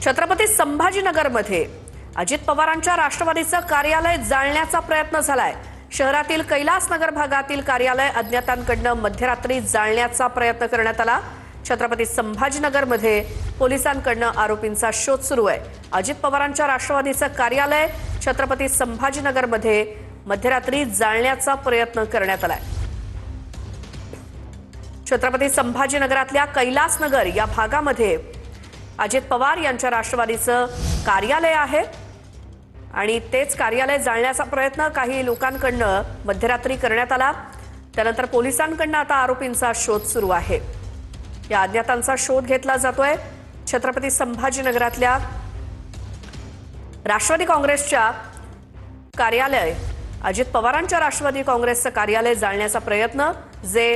छत्रपती संभाजीनगरमध्ये अजित पवारांच्या राष्ट्रवादीचं कार्यालय जाळण्याचा प्रयत्न झालाय। शहरातील कैलासनगर भागातील कार्यालय अज्ञातांकडून मध्यरात्री जाळण्याचा प्रयत्न करण्यात आला। छत्रपती संभाजीनगरमध्ये पोलिसांकडून आरोपींचा शोध सुरू आहे। अजित पवारांच्या राष्ट्रवादीचं कार्यालय छत्रपती संभाजीनगरमध्ये मध्यरात्री जाळण्याचा प्रयत्न करण्यात आलाय। छत्रपती संभाजीनगरातल्या कैलासनगर या भागामध्ये अजित पवार यांच्या राष्ट्रवादीचं कार्यालय आहे आणि तेच कार्यालय जाळण्याचा प्रयत्न काही लोकांकडून मध्यरात्री करण्यात आला। त्यानंतर पोलिसांकडून आता आरोपींचा शोध सुरू आहे। या अज्ञातांचा शोध घेतला जातोय। छत्रपती संभाजीनगरातल्या राष्ट्रवादी काँग्रेसच्या कार्यालय अजित पवारांच्या राष्ट्रवादी काँग्रेसचं कार्यालय जाळण्याचा प्रयत्न जे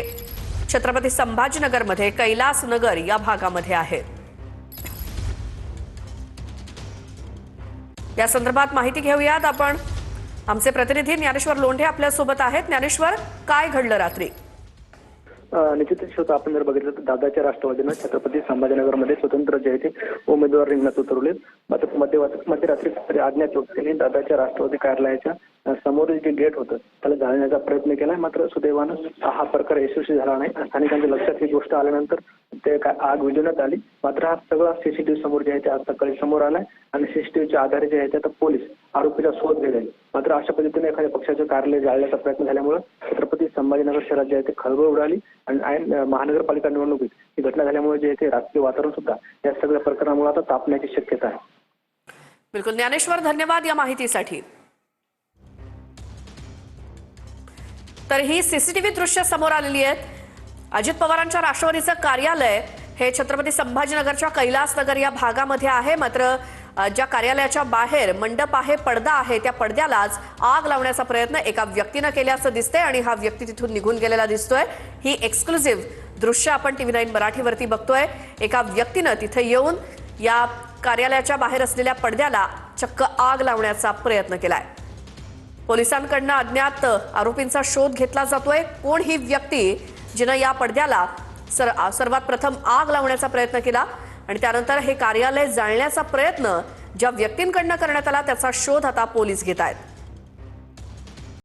छत्रपती संभाजीनगरमध्ये कैलासनगर या भागामध्ये आहे। या संदर्भात माहिती घेऊयात आपण। आमचे प्रतिनिधी ज्ञानेश्वर लोंढे आपल्या सोबत आहेत। ज्ञानेश्वर, काय घडलं रात्री? निश्चितच होतं, आपण जर बघितलं तर दादाच्या राष्ट्रवादीनं छत्रपती संभाजीनगरमध्ये स्वतंत्र जे आहे ते उमेदवार रिंगणात उतरवले। मात्र मध्यरात्री अज्ञात व्यक्तींनी दादाच्या राष्ट्रवादी कार्यालयाच्या समोरील जे गेट होतं त्याला जाळण्याचा प्रयत्न केला। मात्र सुदैवानं हा प्रकार यशस्वी झाला नाही। स्थानिकांच्या लक्षात ही गोष्ट आल्यानंतर ते आग विझवण्यात आली। मात्र हा सगळा सीसीटीव्ही समोर जे आहे ते आज सकाळी समोर आलाय आणि सीसीटीव्हीच्या आधारे जे आहे ते आता पोलीस आरोपीचा शोध घेत आहेत। मात्र अशा पद्धतीने एखाद्या पक्षाचं कार्यालय जाळण्याचा प्रयत्न झाल्यामुळे छत्रपती संभाजीनगर शहरात जे आहे ते खळबळ उडाली आणि महानगरपालिका निवडणुकीत ही घटना झाल्यामुळे जे आहे ते राजकीय वातावरण सुद्धा या सगळ्या प्रकरणामुळे आता तापण्याची शक्यता आहे। बिलकुल ज्ञानेश्वर, धन्यवाद या माहितीसाठी। तर ही सीसीटीव्ही दृश्य समोर आलेली आहेत। अजित पवारांच्या राष्ट्रवादीचं कार्यालय हे छत्रपती संभाजीनगरच्या कैलासनगर या भागामध्ये आहे। मात्र ज्या कार्यालयाच्या बाहेर मंडप आहे, पडदा आहे, त्या पडद्यालाच आग लावण्याचा प्रयत्न एका व्यक्तीने केल्याचं दिसतंय आणि हा व्यक्ती तिथून निघून गेलेला दिसतोय। ही एक्सक्लुझिव्ह दृश्य आपण TV9 मराठीवरती बघतोय। एका व्यक्तीने तिथे येऊन या कार्यालयाच्या बाहेर असलेल्या पडद्याला चक्क आग लावण्याचा प्रयत्न केलाय। पोलिसांकडून अज्ञात आरोपींचा शोध घेतला जातोय। कोण ही व्यक्ती जिने या पडद्याला सर्वात प्रथम आग लावण्याचा प्रयत्न केला आणि त्यानंतर हे कार्यालय जाळण्याचा प्रयत्न ज्या व्यक्तींकडून करण्यात आला त्याचा शोध आता पोलीस घेत आहेत।